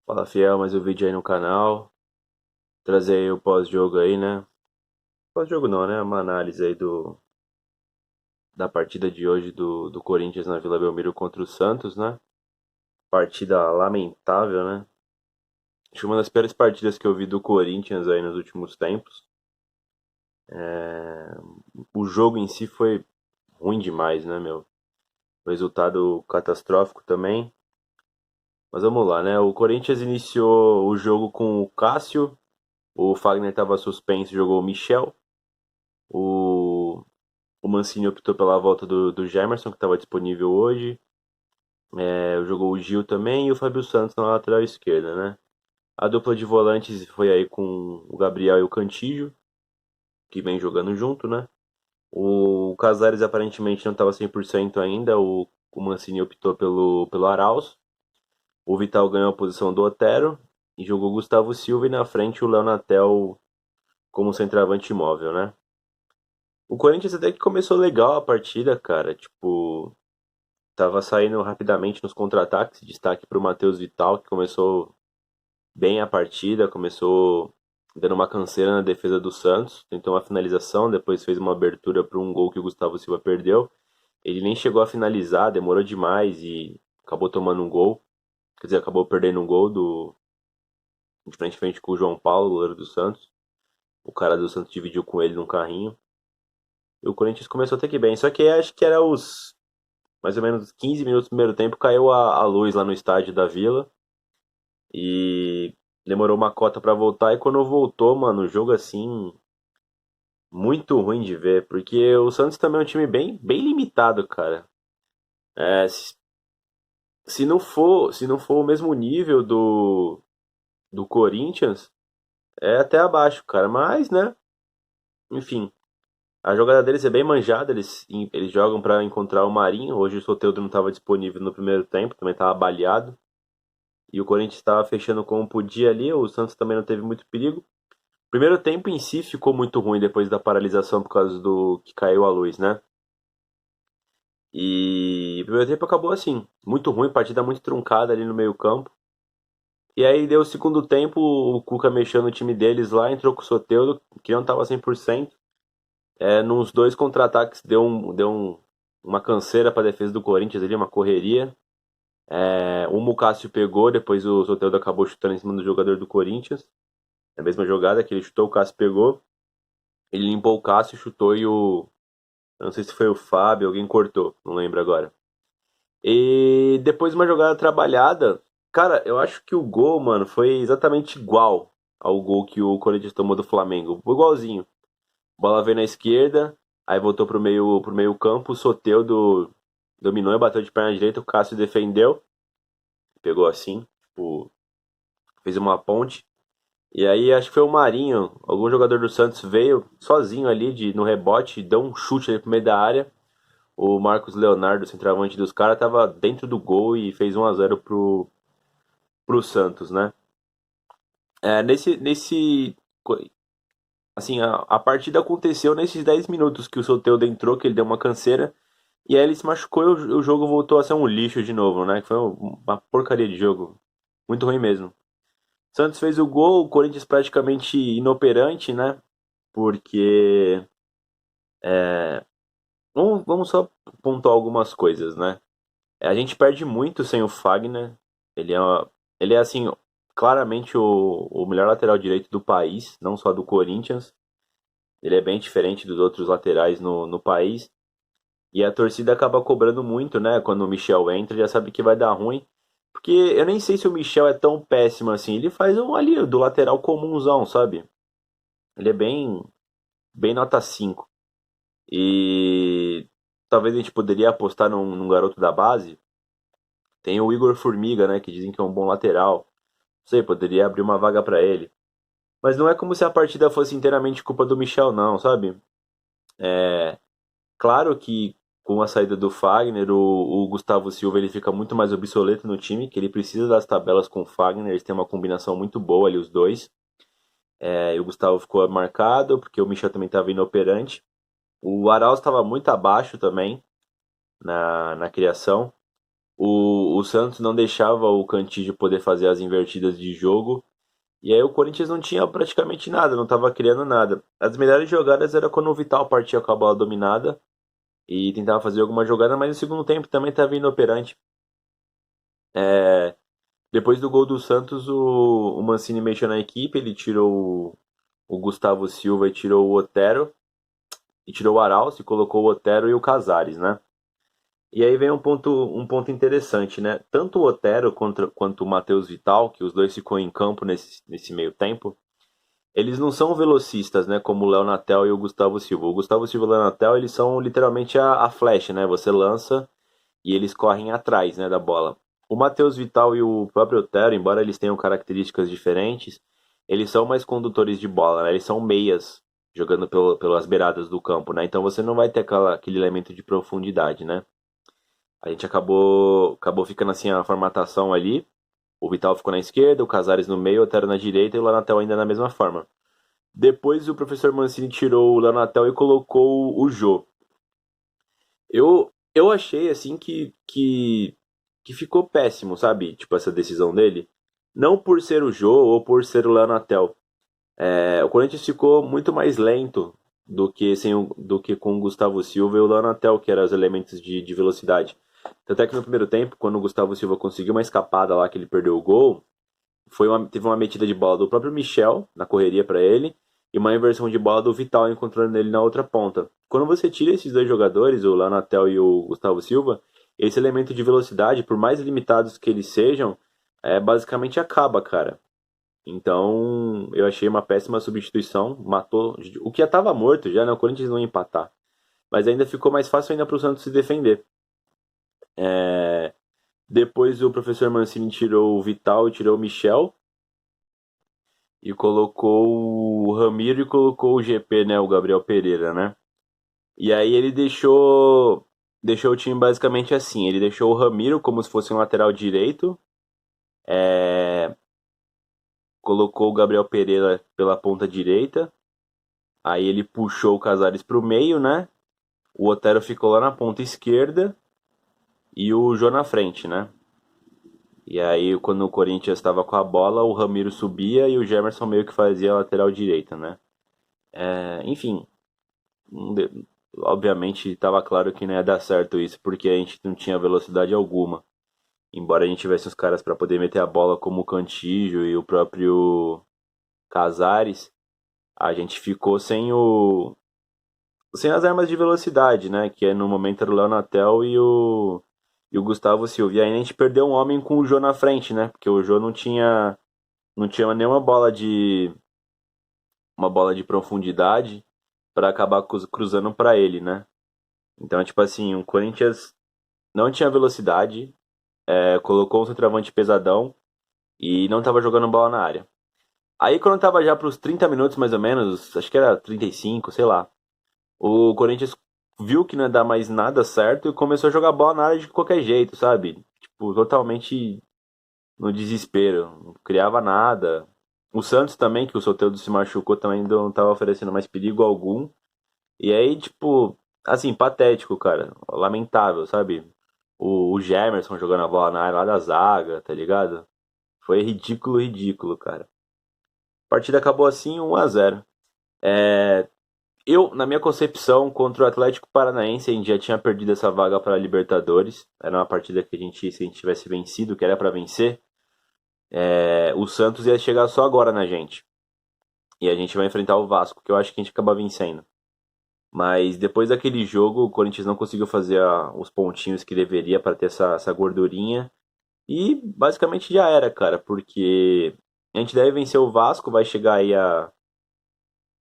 Fala, Fiel, mais um vídeo aí no canal. Trazer aí o pós-jogo aí, né? Pós-jogo não, né? Uma análise aí da partida de hoje do Corinthians na Vila Belmiro contra o Santos, né? Partida lamentável, né? Acho que uma das piores partidas que eu vi do Corinthians aí nos últimos tempos. O jogo em si foi ruim demais, né, meu? O resultado catastrófico também. Mas vamos lá, né? O Corinthians iniciou o jogo com o Cássio. O Fagner estava suspenso, jogou o Michel. O O Mancini optou pela volta do Gemerson, que estava disponível hoje. Jogou o Gil também e o Fábio Santos na lateral esquerda, né? A dupla de volantes foi aí com o Gabriel e o Cantillo, que vem jogando junto, né? O Casares aparentemente não estava 100% ainda, o Mancini optou pelo Arauz. O Vital ganhou a posição do Otero e jogou o Gustavo Silva e na frente o Léo Natel como centroavante móvel, né? O Corinthians até que começou legal a partida, cara. Tipo, tava saindo rapidamente nos contra-ataques, destaque para o Matheus Vital, que começou bem a partida, começou dando uma canseira na defesa do Santos, tentou uma finalização, depois fez uma abertura para um gol que o Gustavo Silva perdeu. Ele nem chegou a finalizar, demorou demais e acabou tomando um gol, quer dizer, acabou perdendo um gol de frente a frente com o João Paulo, goleiro do Santos. O cara do Santos dividiu com ele num carrinho. E o Corinthians começou até que bem, só que acho que era os mais ou menos 15 minutos do primeiro tempo, caiu a luz lá no estádio da Vila. E demorou uma cota pra voltar. E quando voltou, mano, o jogo assim, muito ruim de ver. Porque o Santos também é um time bem limitado, cara. É, se não for o mesmo nível do Corinthians, é até abaixo, cara. Mas, né? Enfim, a jogada deles é bem manjada. Eles jogam pra encontrar o Marinho. Hoje o Soteldo não estava disponível no primeiro tempo, também estava baleado. E o Corinthians estava fechando como podia ali. O Santos também não teve muito perigo. O primeiro tempo em si ficou muito ruim depois da paralisação por causa do que caiu a luz, né? E o primeiro tempo acabou assim, muito ruim, partida muito truncada ali no meio-campo. E aí deu o segundo tempo, o Cuca mexeu no time deles lá, entrou com o Soteldo, que não estava 100%. Nos dois contra-ataques uma canseira para a defesa do Corinthians ali, uma correria. O Mucássio pegou, depois o Soteldo acabou chutando em cima do jogador do Corinthians. Na mesma jogada que ele chutou, o Cássio pegou. Ele limpou o Cássio, chutou e eu não sei se foi o Fábio, alguém cortou, não lembro agora. E depois de uma jogada trabalhada, cara, eu acho que o gol, mano, foi exatamente igual ao gol que o Corinthians tomou do Flamengo. Foi igualzinho. A bola veio na esquerda, aí voltou pro meio campo, o Soteldo dominou e bateu de perna direita, o Cássio defendeu, pegou assim, tipo, fez uma ponte. E aí acho que foi o Marinho, algum jogador do Santos veio sozinho ali no rebote, deu um chute ali pro meio da área. O Marcos Leonardo, centroavante dos caras, tava dentro do gol e fez 1-0 pro Santos, né? Nesse assim, a partida aconteceu nesses 10 minutos que o Soteldo entrou, que ele deu uma canseira, e aí ele se machucou e o jogo voltou a ser um lixo de novo, né? Que foi uma porcaria de jogo. Muito ruim mesmo. Santos fez o gol, o Corinthians praticamente inoperante, né? Porque. Vamos só pontuar algumas coisas, né? A gente perde muito sem o Fagner. Ele é, ele é assim, claramente o melhor lateral direito do país, não só do Corinthians. Ele é bem diferente dos outros laterais no país. E a torcida acaba cobrando muito, né? Quando o Michel entra, já sabe que vai dar ruim. Porque eu nem sei se o Michel é tão péssimo assim. Ele faz um ali do lateral comunzão, sabe? Ele é bem nota 5. E talvez a gente poderia apostar num garoto da base. Tem o Igor Formiga, né? Que dizem que é um bom lateral. Não sei, poderia abrir uma vaga pra ele. Mas não é como se a partida fosse inteiramente culpa do Michel, não, sabe? Claro que com a saída do Fagner, o Gustavo Silva ele fica muito mais obsoleto no time, que ele precisa das tabelas com o Fagner, eles têm uma combinação muito boa ali, os dois. E o Gustavo ficou marcado, porque o Michel também estava inoperante. O Arauz estava muito abaixo também na criação. O Santos não deixava o Cantillo poder fazer as invertidas de jogo. E aí o Corinthians não tinha praticamente nada, não estava criando nada. As melhores jogadas era quando o Vital partia com a bola dominada e tentava fazer alguma jogada, mas no segundo tempo também estava inoperante. É, depois do gol do Santos, o Mancini mexeu na equipe, ele tirou o Gustavo Silva e tirou o Otero, e tirou o Arauz e colocou o Otero e o Casares, né? E aí vem um ponto interessante, né? Tanto o Otero quanto o Matheus Vital, que os dois ficou em campo nesse meio tempo, eles não são velocistas, né? Como o Léo Natel e o Gustavo Silva. O Gustavo Silva e o Léo Natel, eles são literalmente a flecha, né? Você lança e eles correm atrás, né, da bola. O Matheus Vital e o próprio Otero, embora eles tenham características diferentes, eles são mais condutores de bola, né? Eles são meias, jogando pelas beiradas do campo, né? Então você não vai ter aquele elemento de profundidade, né? A gente acabou ficando assim a formatação ali. O Vital ficou na esquerda, o Casares no meio, o Otero na direita e o Lanatel ainda na mesma forma. Depois o professor Mancini tirou o Lanatel e colocou o Jô. Eu achei assim que ficou péssimo, sabe? Tipo, essa decisão dele. Não por ser o Jô ou por ser o Lanatel. O Corinthians ficou muito mais lento do que com o Gustavo Silva e o Lanatel, que eram os elementos de velocidade. Tanto é que no primeiro tempo, quando o Gustavo Silva conseguiu uma escapada lá que ele perdeu o gol, teve uma metida de bola do próprio Michel na correria para ele e uma inversão de bola do Vital encontrando ele na outra ponta. Quando você tira esses dois jogadores, o Lanatel e o Gustavo Silva, esse elemento de velocidade, por mais limitados que eles sejam, basicamente acaba, cara. Então, eu achei uma péssima substituição, matou o que já estava morto já, né? O Corinthians não ia empatar. Mas ainda ficou mais fácil ainda para o Santos se defender. É, Depois o professor Mancini tirou o Vital e tirou o Michel e colocou o Ramiro e colocou o GP, né, o Gabriel Pereira, né? E aí ele deixou o time basicamente assim, ele deixou o Ramiro como se fosse um lateral direito, é, colocou o Gabriel Pereira pela ponta direita, aí ele puxou o Casares para o meio, né? O Otero ficou lá na ponta esquerda e o Jô na frente, né? E aí, quando o Corinthians estava com a bola, o Ramiro subia e o Gemerson meio que fazia a lateral direita, né? Enfim, obviamente estava claro que não ia dar certo isso, porque a gente não tinha velocidade alguma. Embora a gente tivesse os caras para poder meter a bola como o Cantillo e o próprio Casares, a gente ficou sem as armas de velocidade, né? Que no momento era o Leonatel e o Gustavo Silva. E aí a gente perdeu um homem com o Jô na frente, né? Porque o Jô não tinha nenhuma uma bola de profundidade para acabar cruzando para ele, né? Então, tipo assim, o Corinthians não tinha velocidade, colocou um centroavante pesadão e não tava jogando bola na área. Aí quando tava já pros 30 minutos mais ou menos, acho que era 35, sei lá, o Corinthians viu que não ia dar mais nada certo e começou a jogar bola na área de qualquer jeito, sabe? Tipo, totalmente no desespero, não criava nada. O Santos também, que o Soteldo se machucou, também não tava oferecendo mais perigo algum. E aí, tipo, assim, patético, cara. Lamentável, sabe? O Gemerson jogando a bola na área lá da zaga, tá ligado? Foi ridículo, ridículo, cara. A partida acabou assim, 1-0. É, na minha concepção, contra o Atlético Paranaense, a gente já tinha perdido essa vaga para a Libertadores. Era uma partida que se a gente tivesse vencido, que era para vencer, o Santos ia chegar só agora na gente. E a gente vai enfrentar o Vasco, que eu acho que a gente acaba vencendo. Mas depois daquele jogo, o Corinthians não conseguiu fazer os pontinhos que deveria para ter essa gordurinha. E basicamente já era, cara, porque a gente deve vencer o Vasco, vai chegar aí a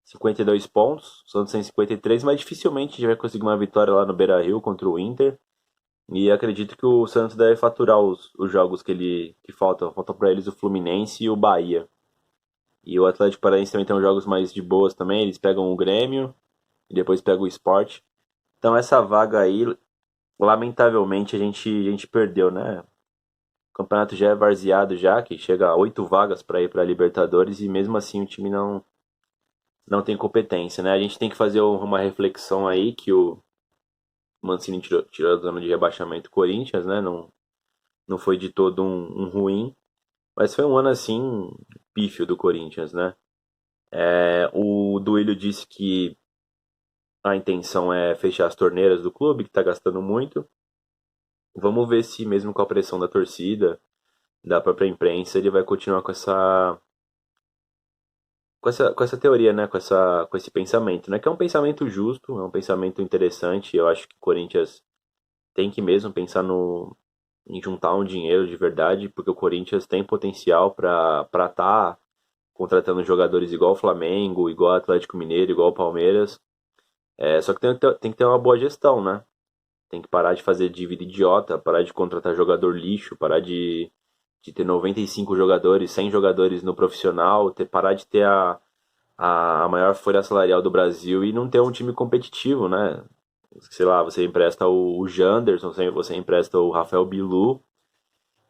52 pontos, o Santos tem 53, mas dificilmente a gente vai conseguir uma vitória lá no Beira-Rio contra o Inter. E acredito que o Santos deve faturar os jogos que faltam. Faltam para eles o Fluminense e o Bahia. E o Atlético Paranaense também tem uns jogos mais de boas também. Eles pegam o Grêmio e depois pegam o Sport. Então essa vaga aí, lamentavelmente, a gente perdeu, né? O campeonato já é varzeado já, que chega a 8 vagas para ir para a Libertadores e mesmo assim o time não tem competência, né? A gente tem que fazer uma reflexão aí que o Mancini tirou da zona de rebaixamento do Corinthians, né? Não, não foi de todo um ruim, mas foi um ano assim, pífio do Corinthians, né? O Duílio disse que a intenção é fechar as torneiras do clube, que está gastando muito. Vamos ver se mesmo com a pressão da torcida, da própria imprensa, ele vai continuar com essa teoria, né? Com esse pensamento, né? Que é um pensamento justo, é um pensamento interessante. Eu acho que o Corinthians tem que mesmo pensar em juntar um dinheiro de verdade, porque o Corinthians tem potencial para estar contratando jogadores igual o Flamengo, igual o Atlético Mineiro, igual o Palmeiras. Só que tem que ter uma boa gestão, né? Tem que parar de fazer dívida idiota, parar de contratar jogador lixo, parar de ter 95 jogadores, 100 jogadores no profissional, parar de ter a maior folha salarial do Brasil e não ter um time competitivo, né? Sei lá, você empresta o Janderson, você empresta o Rafael Bilu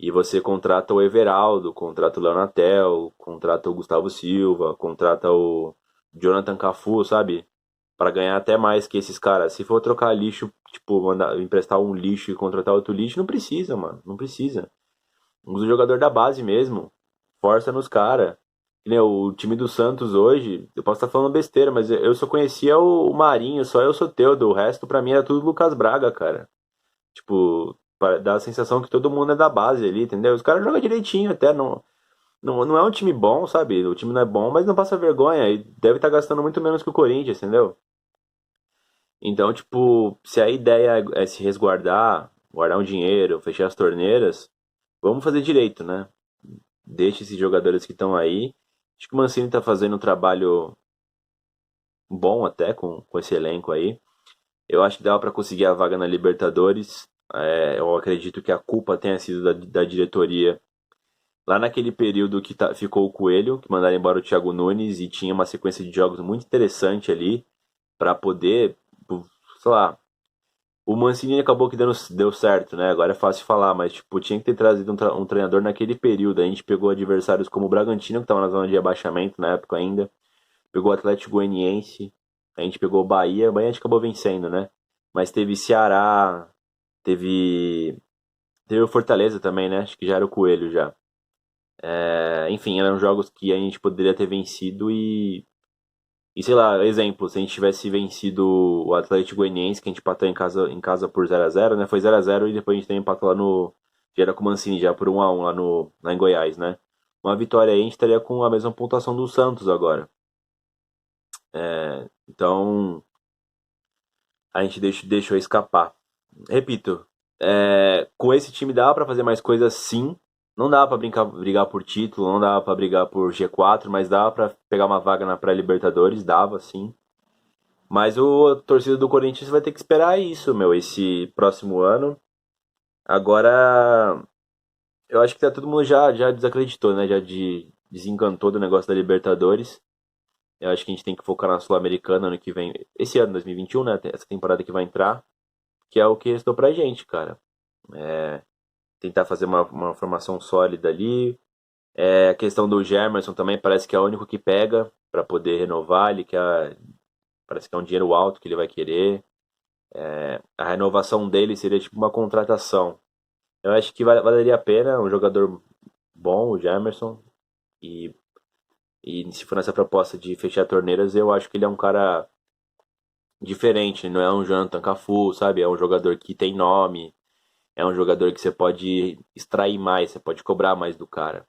e você contrata o Everaldo, contrata o Leonatel, contrata o Gustavo Silva, contrata o Jonathan Cafu, sabe? Para ganhar até mais que esses caras. Se for trocar lixo, tipo, mandar emprestar um lixo e contratar outro lixo, não precisa, mano. Não precisa. Usa o jogador da base mesmo. Força nos caras. O time do Santos hoje, eu posso estar falando besteira, mas eu só conhecia o Marinho, só eu sou Soteldo. O resto pra mim era tudo Lucas Braga, cara. Tipo, dá a sensação que todo mundo é da base ali, entendeu? Os caras jogam direitinho até, não é um time bom, sabe? O time não é bom, mas não passa vergonha. E deve estar gastando muito menos que o Corinthians, entendeu? Então, tipo, se a ideia é se resguardar, guardar um dinheiro, fechar as torneiras, vamos fazer direito, né? Deixa esses jogadores que estão aí. Acho que o Mancini tá fazendo um trabalho bom até com esse elenco aí. Eu acho que dá para conseguir a vaga na Libertadores. Eu acredito que a culpa tenha sido da diretoria. Lá naquele período que ficou o Coelho, que mandaram embora o Thiago Nunes e tinha uma sequência de jogos muito interessante ali para poder, sei lá, o Mancini acabou que deu certo, né? Agora é fácil falar, mas tipo, tinha que ter trazido um treinador naquele período. A gente pegou adversários como o Bragantino, que estava na zona de abaixamento na época ainda. Pegou o Atlético Goianiense. A gente pegou o Bahia a gente acabou vencendo, né? Mas teve Ceará, teve o Fortaleza também, né? Acho que já era o Coelho já. Enfim, eram jogos que a gente poderia ter vencido e sei lá, exemplo, se a gente tivesse vencido o Atlético Goianiense, que a gente empatou em casa por 0-0, né? Foi 0-0 e depois a gente tem empate lá no. Já era com o Mancini, já por 1-1 lá em Goiás, né? Uma vitória aí, a gente estaria com a mesma pontuação do Santos agora. Então, a gente deixou escapar. Repito, com esse time dá pra fazer mais coisas sim. Não dá pra brigar por título, não dá pra brigar por G4, mas dá pra pegar uma vaga na pré-Libertadores, dava sim. Mas a torcida do Corinthians vai ter que esperar isso, meu, esse próximo ano. Agora, eu acho que todo mundo já desacreditou, né? Desencantou do negócio da Libertadores. Eu acho que a gente tem que focar na Sul-Americana ano que vem. Esse ano, 2021, né? Essa temporada que vai entrar. Que é o que restou pra gente, cara. Tentar fazer uma formação sólida ali. A questão do Germerson também parece que é o único que pega pra poder renovar. Parece que é um dinheiro alto que ele vai querer. A renovação dele seria tipo uma contratação. Eu acho que valeria a pena, um jogador bom, o Jamerson. E, e se for nessa proposta de fechar torneiras, eu acho que ele é um cara diferente. Não é um Jonathan Cafu, sabe? É um jogador que tem nome. É um jogador que você pode extrair mais, você pode cobrar mais do cara.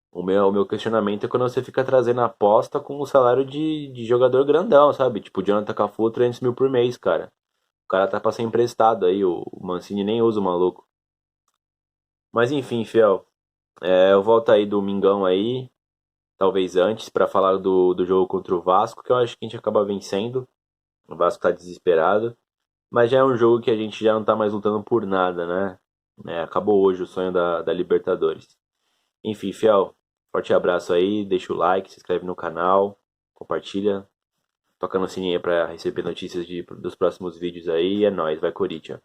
O meu questionamento é quando você fica trazendo aposta com o salário de jogador grandão, sabe? Tipo, o Jonathan Cafu, 300 mil por mês, cara. O cara tá pra ser emprestado aí, o Mancini nem usa o maluco. Mas enfim, Fiel, eu volto aí domingão aí, talvez antes, pra falar do jogo contra o Vasco, que eu acho que a gente acaba vencendo. O Vasco tá desesperado. Mas já é um jogo que a gente já não tá mais lutando por nada, né? Acabou hoje o sonho da Libertadores. Enfim, Fiel, forte abraço aí, deixa o like, se inscreve no canal, compartilha, toca no sininho aí pra receber notícias dos próximos vídeos aí. É nóis, vai Corinthians.